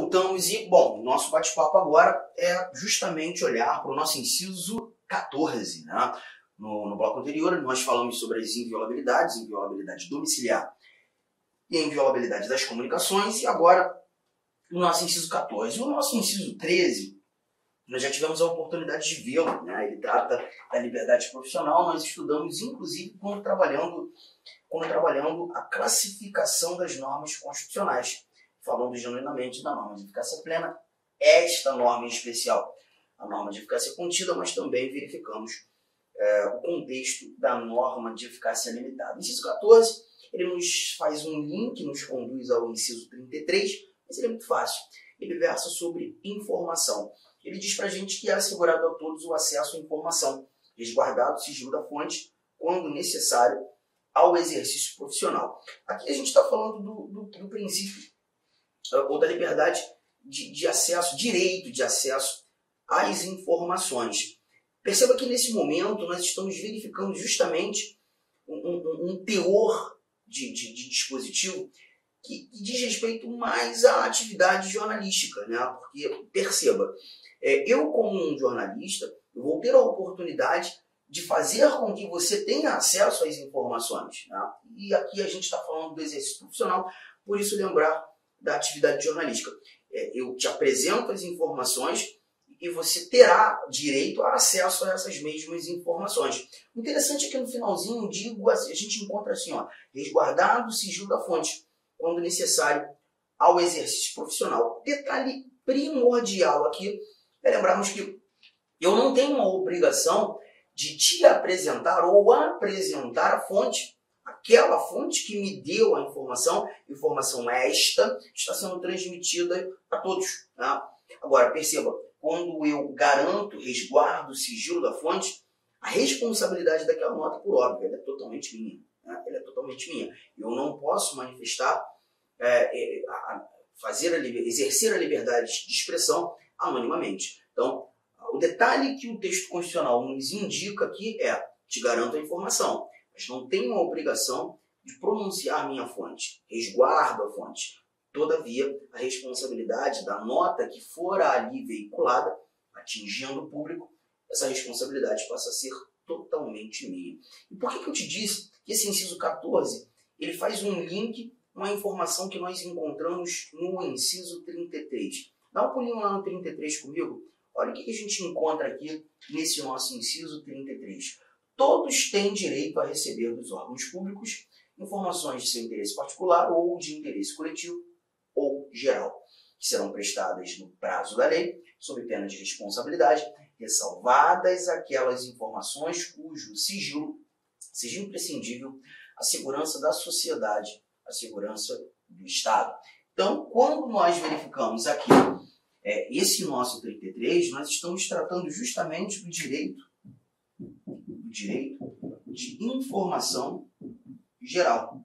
voltamos e, bom, o nosso bate-papo agora é justamente olhar para o nosso inciso 14, né? No bloco anterior, nós falamos sobre as inviolabilidades, inviolabilidade domiciliar e a inviolabilidade das comunicações, e agora o nosso inciso 14. O nosso inciso 13, nós já tivemos a oportunidade de vê-lo, né? Ele trata da liberdade profissional, nós estudamos, inclusive, quando trabalhando a classificação das normas constitucionais, falando genuinamente da norma de eficácia plena, esta norma em especial, a norma de eficácia contida, mas também verificamos o contexto da norma de eficácia limitada. O inciso 14, ele nos faz um link, nos conduz ao inciso 33, mas ele é muito fácil. Ele versa sobre informação. Ele diz para a gente que é assegurado a todos o acesso à informação, resguardado o sigilo da fonte, quando necessário, ao exercício profissional. Aqui a gente está falando do princípio ou da liberdade de acesso, direito de acesso às informações. Perceba que nesse momento nós estamos verificando justamente um teor de dispositivo que diz respeito mais à atividade jornalística, né? Porque, perceba, eu como um jornalista, eu vou ter a oportunidade de fazer com que você tenha acesso às informações, né? E aqui a gente está falando do exercício profissional, por isso lembrar da atividade jornalística. Eu te apresento as informações e você terá direito a acesso a essas mesmas informações. O interessante é que no finalzinho a gente encontra assim, ó, resguardado o sigilo da fonte, quando necessário, ao exercício profissional. Detalhe primordial aqui é lembrarmos que eu não tenho uma obrigação de te apresentar ou apresentar a fonte, aquela fonte que me deu a informação esta está sendo transmitida a todos, né? Agora, perceba, quando eu garanto, resguardo o sigilo da fonte, a responsabilidade daquela nota, por óbvio, ela é totalmente minha, né? Ela é totalmente minha. Eu não posso manifestar, exercer a liberdade de expressão anonimamente. Então, o detalhe que o texto constitucional nos indica aqui é: te garanto a informação, mas não tenho a obrigação de pronunciar minha fonte, resguardo a fonte. Todavia, a responsabilidade da nota que for ali veiculada, atingindo o público, essa responsabilidade passa a ser totalmente minha. E por que eu te disse que esse inciso 14 ele faz um link com a informação que nós encontramos no inciso 33? Dá um pulinho lá no 33 comigo. Olha o que a gente encontra aqui nesse nosso inciso 33. Todos têm direito a receber dos órgãos públicos informações de seu interesse particular ou de interesse coletivo ou geral, que serão prestadas no prazo da lei, sob pena de responsabilidade, ressalvadas aquelas informações cujo sigilo seja imprescindível à segurança da sociedade, à segurança do Estado. Então, quando nós verificamos aqui esse nosso 33, nós estamos tratando justamente do direito de informação geral.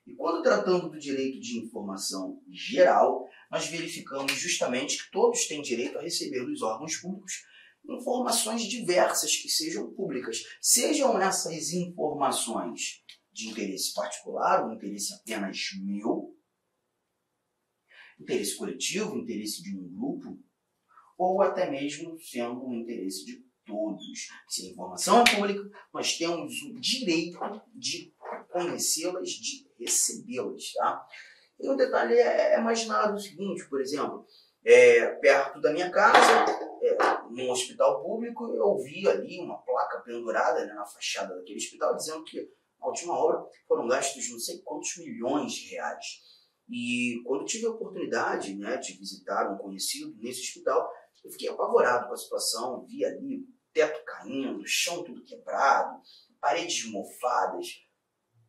E quando tratando do direito de informação geral, nós verificamos justamente que todos têm direito a receber dos órgãos públicos informações diversas que sejam públicas. Sejam essas informações de interesse particular, ou interesse apenas meu, interesse coletivo, interesse de um grupo, ou até mesmo sendo um interesse de todos. Se a informação é pública, nós temos o direito de conhecê-las, de recebê-las, tá? E um detalhe é imaginar o seguinte, por exemplo, perto da minha casa, num hospital público, eu vi ali uma placa pendurada, né, na fachada daquele hospital, dizendo que na última hora foram gastos não sei quantos milhões de reais. E quando tive a oportunidade, né, de visitar um conhecido nesse hospital, eu fiquei apavorado com a situação, vi ali o teto caindo, o chão tudo quebrado, paredes mofadas,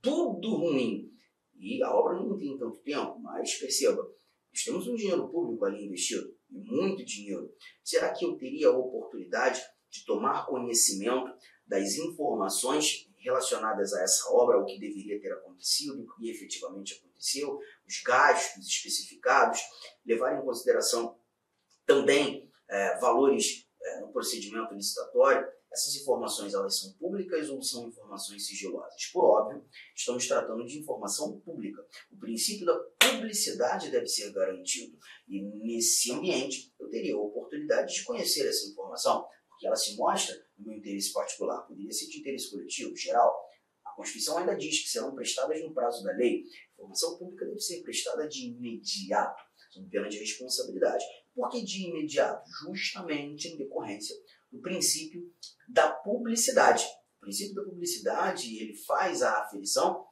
tudo ruim. E a obra não tem tanto tempo, mas perceba, nós temos um dinheiro público ali investido, muito dinheiro. Será que eu teria a oportunidade de tomar conhecimento das informações relacionadas a essa obra, o que deveria ter acontecido, o que efetivamente aconteceu, os gastos especificados, levar em consideração também valores no procedimento licitatório? Essas informações, elas são públicas ou são informações sigilosas? Por óbvio, estamos tratando de informação pública. O princípio da publicidade deve ser garantido. E nesse ambiente, eu teria a oportunidade de conhecer essa informação, porque ela se mostra no meu interesse particular. Poderia ser de interesse coletivo, geral. A Constituição ainda diz que serão prestadas no prazo da lei. A informação pública deve ser prestada de imediato, sob pena de responsabilidade. Por que de imediato? Justamente em decorrência do princípio da publicidade. O princípio da publicidade, ele faz a aferição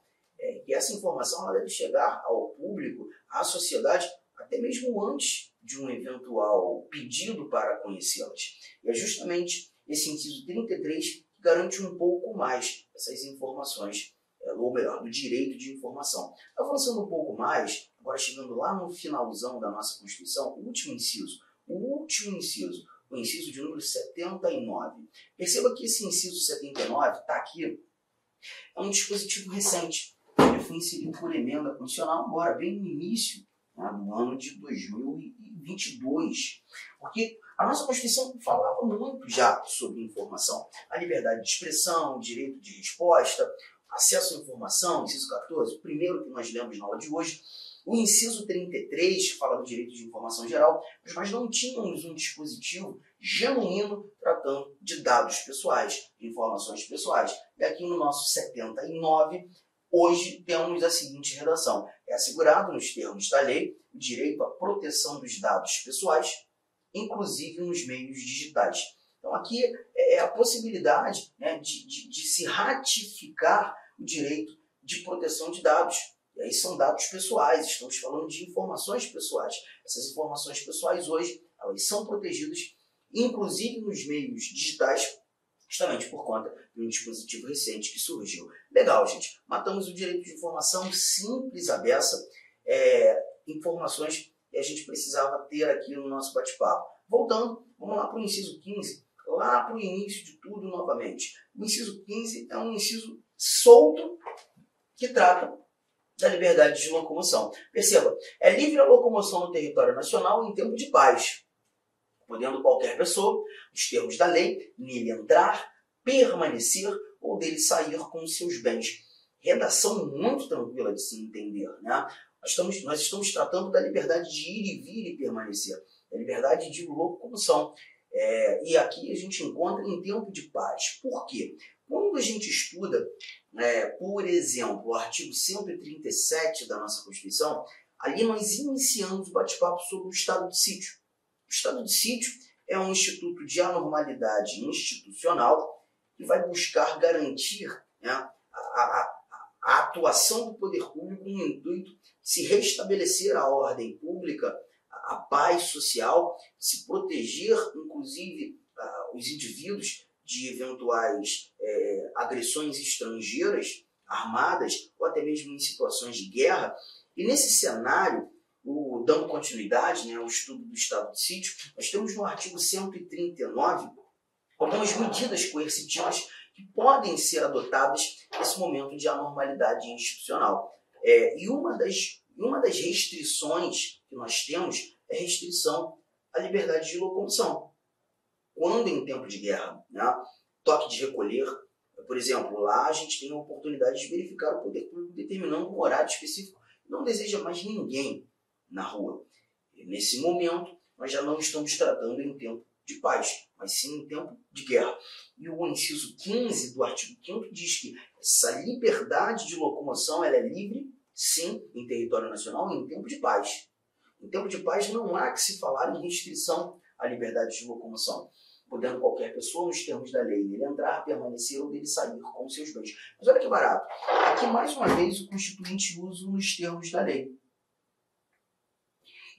que essa informação ela deve chegar ao público, à sociedade, até mesmo antes de um eventual pedido para conhecê-las. E é justamente esse inciso 33 que garante um pouco mais essas informações, ou melhor, do direito de informação. Avançando um pouco mais, agora chegando lá no finalzão da nossa Constituição, o último inciso, o inciso de número 79. Perceba que esse inciso 79 está aqui, é um dispositivo recente. Ele foi inserido por emenda constitucional agora, bem no início, né, do ano de 2022. Porque a nossa Constituição falava muito já sobre informação. A liberdade de expressão, o direito de resposta, acesso à informação, inciso 14, o primeiro que nós lemos na aula de hoje. O inciso 33, que fala do direito de informação geral, mas nós não tínhamos um dispositivo genuíno tratando de dados pessoais, de informações pessoais. E aqui no nosso 79, hoje temos a seguinte redação. É assegurado nos termos da lei o direito à proteção dos dados pessoais, inclusive nos meios digitais. Então aqui é a possibilidade, né, de se ratificar o direito de proteção de dados. E aí são dados pessoais, estamos falando de informações pessoais. Essas informações pessoais hoje, elas são protegidas, inclusive nos meios digitais, justamente por conta de um dispositivo recente que surgiu. Legal, gente. Matamos o direito de informação simples a beça, informações que a gente precisava ter aqui no nosso bate-papo. Voltando, vamos lá para o inciso 15, lá para o início de tudo novamente. O inciso 15 é um inciso solto que trata da liberdade de locomoção. Perceba, é livre a locomoção no território nacional em tempo de paz, podendo qualquer pessoa, nos termos da lei, nele entrar, permanecer ou dele sair com seus bens. Redação muito tranquila de se entender, né? Nós estamos tratando da liberdade de ir e vir e permanecer, da liberdade de locomoção. E aqui a gente encontra em tempo de paz. Por quê? Quando a gente estuda, por exemplo, o artigo 137 da nossa Constituição, ali nós iniciamos o bate-papo sobre o estado de sítio. O estado de sítio é um instituto de anormalidade institucional que vai buscar garantir, né, a atuação do poder público no intuito de se restabelecer a ordem pública, a paz social, se proteger, inclusive, os indivíduos de eventuais agressões estrangeiras, armadas, ou até mesmo em situações de guerra. E nesse cenário, dando continuidade, né, ao estudo do estado de sítio, nós temos no artigo 139 algumas medidas coercitivas que podem ser adotadas nesse momento de anormalidade institucional. E uma das restrições que nós temos é a restrição à liberdade de locomoção. Quando em tempo de guerra, né, toque de recolher, por exemplo, lá a gente tem a oportunidade de verificar o poder público determinando um horário específico, não deseja mais ninguém na rua. E nesse momento, nós já não estamos tratando em tempo de paz, mas sim em tempo de guerra. E o inciso 15 do artigo 5º diz que essa liberdade de locomoção ela é livre, sim, em território nacional, em tempo de paz. Em tempo de paz não há que se falar em restrição à liberdade de locomoção, podendo qualquer pessoa, nos termos da lei, dele entrar, permanecer ou dele sair com seus bens. Mas olha que barato. Aqui, mais uma vez, o Constituinte usa nos termos da lei.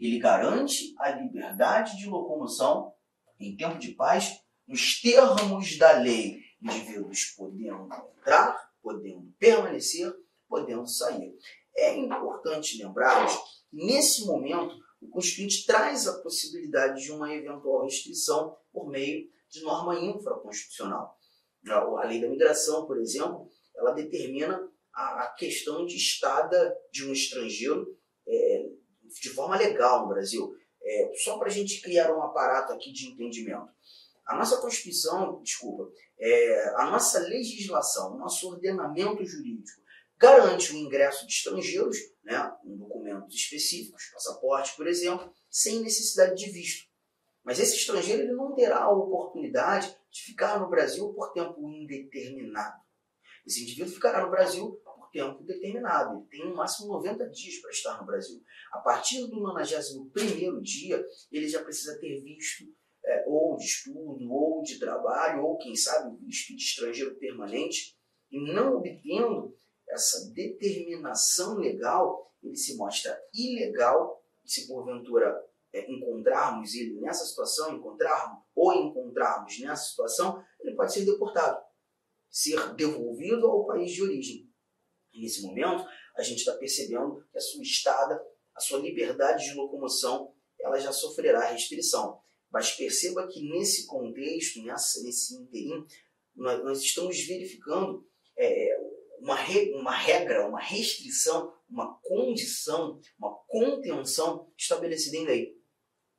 Ele garante a liberdade de locomoção em tempo de paz, nos termos da lei, indivíduos podendo entrar, podendo permanecer, podendo sair. É importante lembrarmos que, nesse momento, o Constituinte traz a possibilidade de uma eventual restrição por meio de norma infraconstitucional. A lei da migração, por exemplo, ela determina a questão de estada de um estrangeiro de forma legal no Brasil. Só para a gente criar um aparato aqui de entendimento. A nossa Constituição, a nossa legislação, o nosso ordenamento jurídico garante o ingresso de estrangeiros, né, em documentos específicos, passaporte, por exemplo, sem necessidade de visto. Mas esse estrangeiro ele não terá a oportunidade de ficar no Brasil por tempo indeterminado. Esse indivíduo ficará no Brasil por tempo determinado. Ele tem no máximo 90 dias para estar no Brasil. A partir do 91º dia, ele já precisa ter visto ou de estudo, ou de trabalho, ou quem sabe visto de estrangeiro permanente, e não obtendo essa determinação legal, ele se mostra ilegal. Se porventura encontrarmos ele nessa situação, encontrarmos nessa situação, ele pode ser deportado, ser devolvido ao país de origem. E nesse momento, a gente está percebendo que a sua estada, a sua liberdade de locomoção, ela já sofrerá restrição. Mas perceba que nesse contexto, nesse interim, nós estamos verificando uma regra, uma restrição, uma condição, uma contenção estabelecida em lei.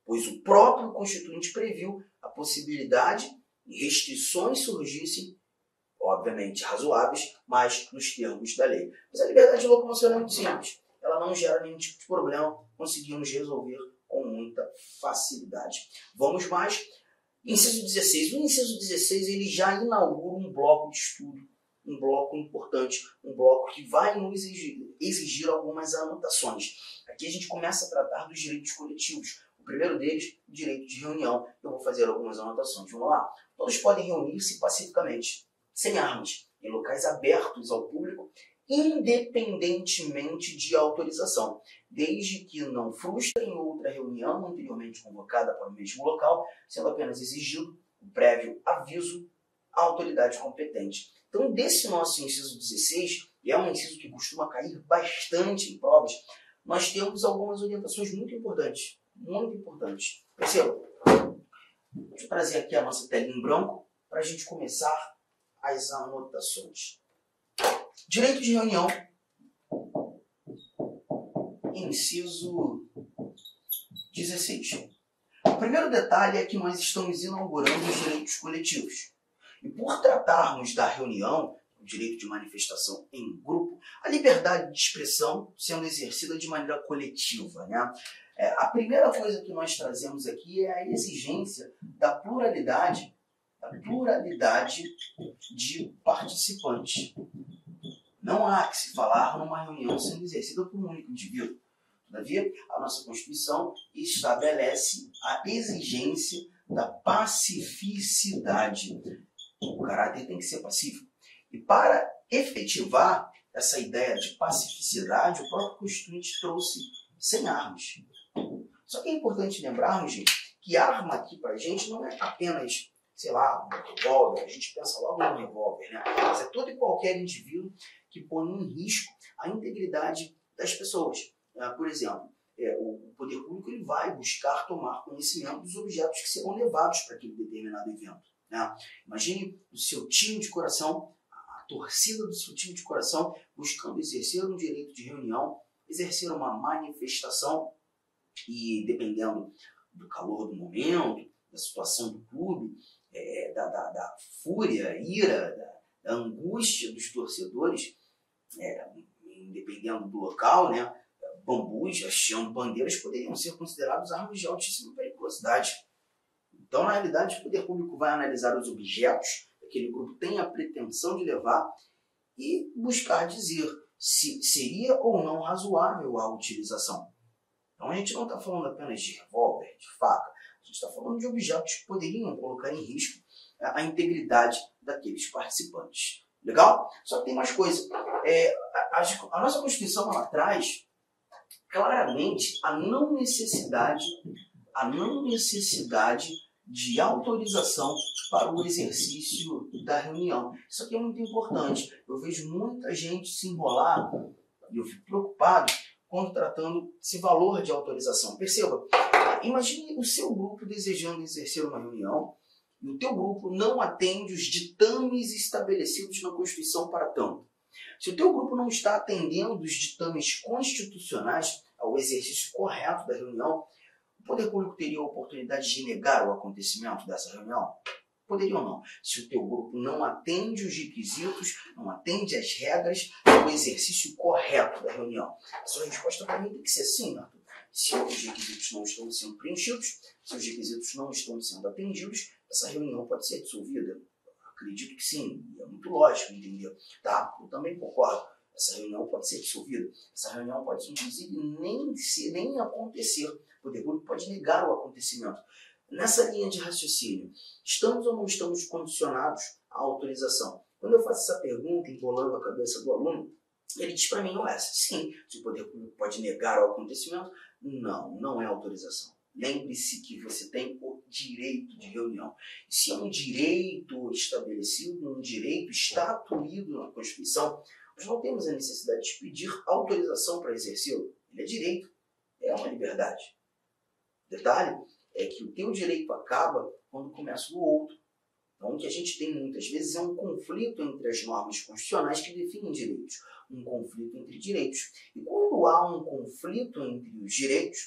Pois o próprio Constituinte previu a possibilidade de restrições surgissem, obviamente razoáveis, mas nos termos da lei. Mas a liberdade de locomoção é muito simples. Ela não gera nenhum tipo de problema, conseguimos resolver com muita facilidade. Vamos mais. Inciso 16. O inciso 16 ele já inaugura um bloco de estudo, um bloco importante, um bloco que vai nos exigir algumas anotações. Aqui a gente começa a tratar dos direitos coletivos. O primeiro deles, o direito de reunião. Eu vou fazer algumas anotações. Vamos lá? Todos podem reunir-se pacificamente, sem armas, em locais abertos ao público, independentemente de autorização, desde que não frustrem outra reunião anteriormente convocada para o mesmo local, sendo apenas exigido o prévio aviso à autoridade competente. Então, desse nosso inciso 16, e é um inciso que costuma cair bastante em provas, nós temos algumas orientações muito importantes. Muito importantes. Perceba? Deixa eu trazer aqui a nossa telinha em branco para a gente começar as anotações. Direito de reunião. Inciso 16. O primeiro detalhe é que nós estamos inaugurando os direitos coletivos. E por tratarmos da reunião, o direito de manifestação em grupo, a liberdade de expressão sendo exercida de maneira coletiva, né? A primeira coisa que nós trazemos aqui é a exigência da pluralidade de participantes. Não há que se falar numa reunião sendo exercida por um único indivíduo. Todavia, a nossa Constituição estabelece a exigência da pacificidade. O caráter tem que ser pacífico. E para efetivar essa ideia de pacificidade, o próprio Constituinte trouxe sem armas. Só que é importante lembrarmos, gente, que arma aqui pra gente não é apenas, sei lá, um revólver. A gente pensa logo no revólver, né? Mas é todo e qualquer indivíduo que põe em risco a integridade das pessoas. Por exemplo, o poder público ele vai buscar tomar conhecimento dos objetos que serão levados para aquele determinado evento, né? Imagine o seu time de coração, a torcida do seu time de coração, buscando exercer um direito de reunião, exercer uma manifestação e, dependendo do calor do momento, da situação do clube, da fúria, ira, da angústia dos torcedores, dependendo do local, né, bambus, hasteando bandeiras poderiam ser considerados armas de altíssima periculosidade. Então, na realidade, o poder público vai analisar os objetos que aquele grupo tem a pretensão de levar e buscar dizer se seria ou não razoável a utilização. Então, a gente não está falando apenas de revólver, de faca, a gente está falando de objetos que poderiam colocar em risco a integridade daqueles participantes. Legal? Só que tem mais coisa. A nossa Constituição ela traz claramente a não necessidade de autorização para o exercício da reunião. Isso aqui é muito importante. Eu vejo muita gente se enrolar e eu fico preocupado quando tratando esse valor de autorização. Perceba, imagine o seu grupo desejando exercer uma reunião e o teu grupo não atende os ditames estabelecidos na Constituição para tanto. Se o teu grupo não está atendendo os ditames constitucionais ao exercício correto da reunião, O poder público teria a oportunidade de negar o acontecimento dessa reunião? Poderia ou não? Se o teu grupo não atende os requisitos, não atende as regras do exercício correto da reunião. A sua resposta para mim tem que ser sim, Arthur. Se os requisitos não estão sendo preenchidos, se os requisitos não estão sendo atendidos, essa reunião pode ser dissolvida. Acredito que sim, é muito lógico, entendeu? Tá? Eu também concordo. Essa reunião pode ser dissolvida. Essa reunião pode, inclusive, nem acontecer. O poder público pode negar o acontecimento. Nessa linha de raciocínio, estamos ou não estamos condicionados à autorização? Quando eu faço essa pergunta, embolando a cabeça do aluno, ele diz para mim, sim, se o poder público pode negar o acontecimento, não é autorização. Lembre-se que você tem o direito de reunião. Se é um direito estabelecido, um direito estatuído na Constituição, nós não temos a necessidade de pedir autorização para exercê-lo. Ele é direito, é uma liberdade. Detalhe é que o teu direito acaba quando começa o outro. Então, o que a gente tem muitas vezes é um conflito entre as normas constitucionais que definem direitos. Um conflito entre direitos. E quando há um conflito entre os direitos,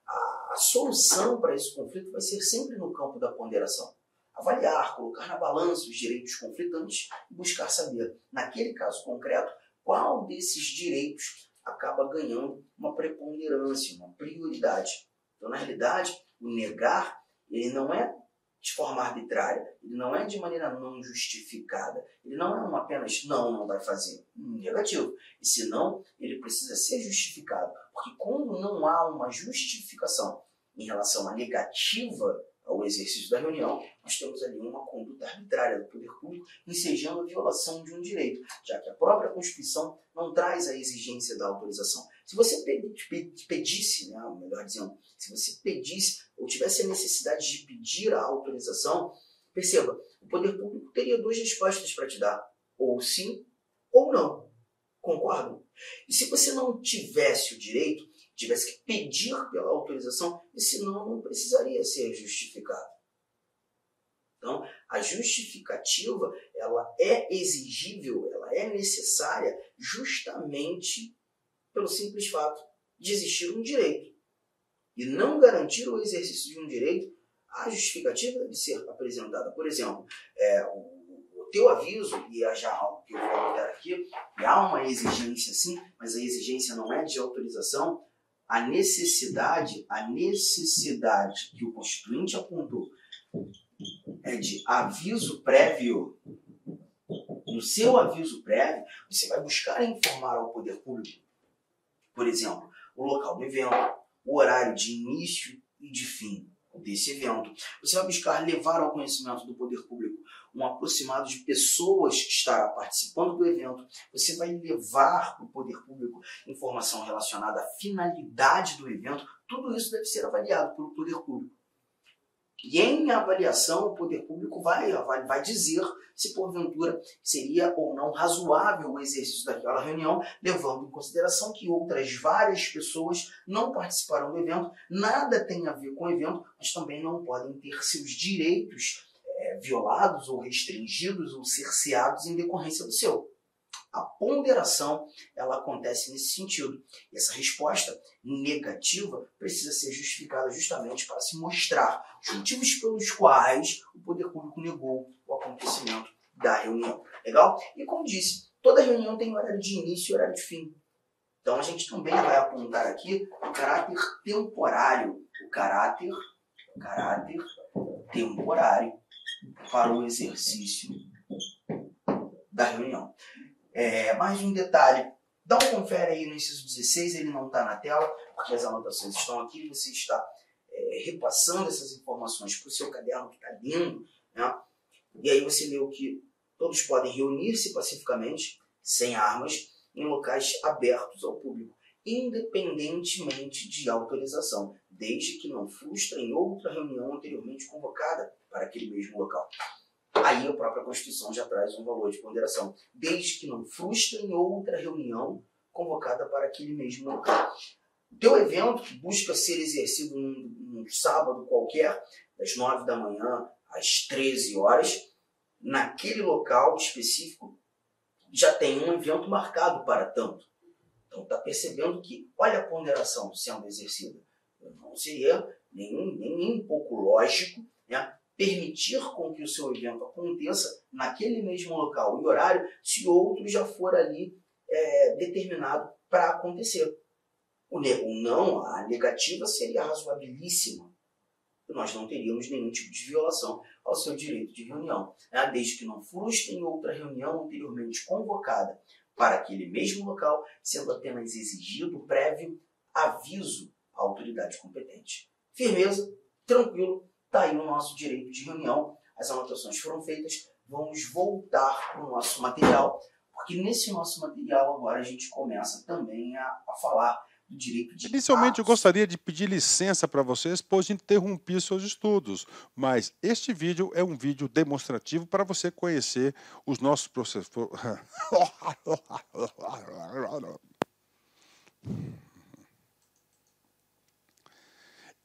a solução para esse conflito vai ser sempre no campo da ponderação. Avaliar, colocar na balança os direitos conflitantes e buscar saber, naquele caso concreto, qual desses direitos acaba ganhando uma preponderância, uma prioridade. Então, na realidade, o negar, ele não é de forma arbitrária, ele não é de maneira não justificada, ele não é apenas não vai fazer, negativo. E se não, ele precisa ser justificado, porque quando não há uma justificação em relação à negativa ao exercício da reunião, nós temos ali uma conduta arbitrária do poder público ensejando a violação de um direito, já que a própria Constituição não traz a exigência da autorização. Se você pedisse, melhor dizendo, se você pedisse ou tivesse a necessidade de pedir a autorização, perceba, o poder público teria duas respostas para te dar, ou sim ou não. Concordam? E se você não tivesse o direito, tivesse que pedir pela autorização, esse não precisaria ser justificado. Então, a justificativa, ela é exigível, ela é necessária justamente pelo simples fato de existir um direito. E não garantir o exercício de um direito, a justificativa deve ser apresentada. Por exemplo, o teu aviso, e é já algo que eu vou anotar aqui, e há uma exigência sim, mas a exigência não é de autorização, a necessidade que o Constituinte apontou é de aviso prévio. No seu aviso prévio, você vai buscar informar ao poder público, por exemplo, o local do evento, o horário de início e de fim desse evento. Você vai buscar levar ao conhecimento do poder público um aproximado de pessoas que estará participando do evento. Você vai levar para o poder público informação relacionada à finalidade do evento. Tudo isso deve ser avaliado pelo poder público. E em avaliação, o poder público vai dizer se porventura seria ou não razoável o exercício daquela reunião, levando em consideração que outras várias pessoas não participaram do evento, nada tem a ver com o evento, mas também não podem ter seus direitos violados ou restringidos ou cerceados em decorrência do seu. A ponderação, ela acontece nesse sentido. E essa resposta negativa precisa ser justificada justamente para se mostrar os motivos pelos quais o poder público negou o acontecimento da reunião. Legal? E como disse, toda reunião tem horário de início e horário de fim. Então a gente também vai apontar aqui o caráter temporário. O caráter temporário para o exercício da reunião. Mais um detalhe, dá um confere aí no inciso 16, ele não está na tela, porque as anotações estão aqui, você está repassando essas informações para o seu caderno que está lindo, né? E aí você leu que todos podem reunir-se pacificamente, sem armas, em locais abertos ao público, independentemente de autorização, desde que não frustrem outra reunião anteriormente convocada para aquele mesmo local. Aí a própria Constituição já traz um valor de ponderação, desde que não frustrem outra reunião convocada para aquele mesmo local. O teu evento, que busca ser exercido num sábado qualquer, das 9 da manhã às 13 horas, naquele local específico, já tem um evento marcado para tanto. Então está percebendo que, olha a ponderação sendo exercida. Não seria nem um pouco lógico, né, permitir com que o seu evento aconteça naquele mesmo local e horário se outro já for ali determinado para acontecer. O não, a negativa seria razoabilíssima. Nós não teríamos nenhum tipo de violação ao seu direito de reunião, né? Desde que não frustrem outra reunião anteriormente convocada para aquele mesmo local, sendo apenas exigido o prévio aviso à autoridade competente. Firmeza, tranquilo, está aí o nosso direito de reunião, as anotações foram feitas, vamos voltar para o nosso material, porque nesse nosso material agora a gente começa também a falar do direito de Inicialmente, eu atos. gostaria de pedir licença para vocês, pois interrompi seus estudos, mas este vídeo é um vídeo demonstrativo para você conhecer os nossos processos.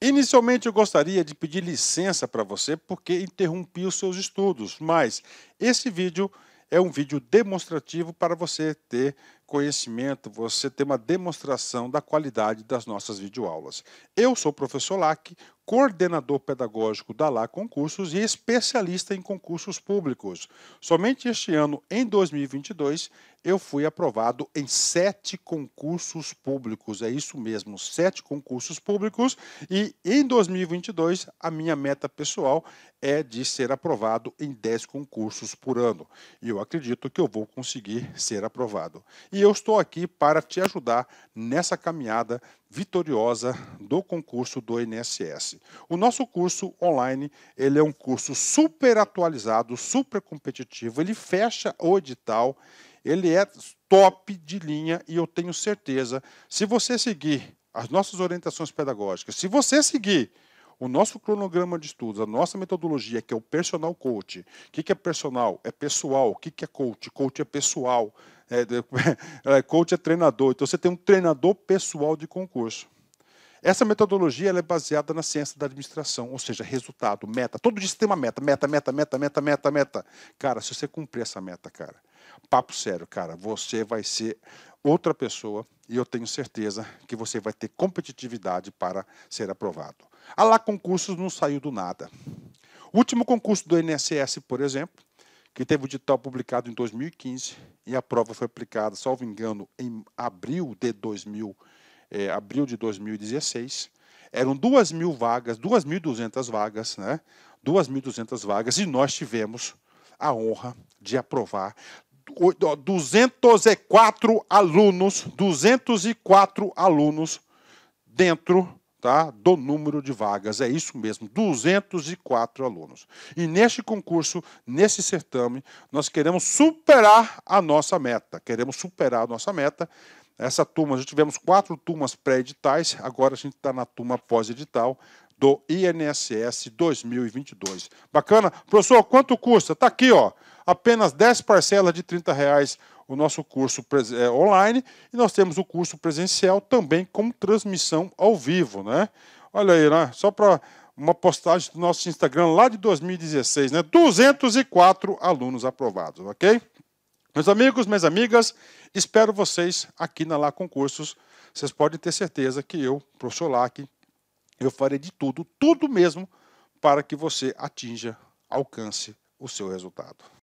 Inicialmente, eu gostaria de pedir licença para você, porque interrompi os seus estudos, mas esse vídeo é um vídeo demonstrativo para você ter conhecimento, você ter uma demonstração da qualidade das nossas videoaulas. Eu sou o professor Lac, coordenador pedagógico da LA Concursos e especialista em concursos públicos. Somente este ano, em 2022, eu fui aprovado em 7 concursos públicos. É isso mesmo, 7 concursos públicos. E em 2022, a minha meta pessoal é de ser aprovado em 10 concursos por ano. E eu acredito que eu vou conseguir ser aprovado. E eu estou aqui para te ajudar nessa caminhada vitoriosa do concurso do INSS. O nosso curso online, ele é um curso super atualizado, super competitivo, ele fecha o edital, ele é top de linha e eu tenho certeza, se você seguir as nossas orientações pedagógicas, se você seguir o nosso cronograma de estudos, a nossa metodologia, que é o Personal Coach. O que é personal? É pessoal. O que é coach? Coach é pessoal. Coach é treinador. Então, você tem um treinador pessoal de concurso. Essa metodologia ela é baseada na ciência da administração, ou seja, resultado, meta. Todo dia você tem uma meta. Meta. Cara, se você cumprir essa meta, cara, papo sério, cara, você vai ser outra pessoa e eu tenho certeza que você vai ter competitividade para ser aprovado. A LA Concursos não saiu do nada. O último concurso do INSS, por exemplo, que teve o edital publicado em 2015 e a prova foi aplicada, salvo engano, em abril de 2016, eram 2.000 vagas, 2.200 vagas, né? 2.200 vagas, e nós tivemos a honra de aprovar 204 alunos dentro, tá, do número de vagas. É isso mesmo, 204 alunos. E neste concurso, nesse certame, nós queremos superar a nossa meta. Essa turma, já tivemos 4 turmas pré-editais, agora a gente está na turma pós-edital do INSS 2022. Bacana? Professor, quanto custa? Está aqui, ó, apenas 10 parcelas de R$30 o nosso curso online, e nós temos o curso presencial também com transmissão ao vivo, né? Olha aí, né? Só para uma postagem do nosso Instagram lá de 2016, né? 204 alunos aprovados, ok? Meus amigos, minhas amigas, espero vocês aqui na LA Concursos. Vocês podem ter certeza que eu, professor Lac, eu farei de tudo mesmo, para que você atinja, alcance o seu resultado.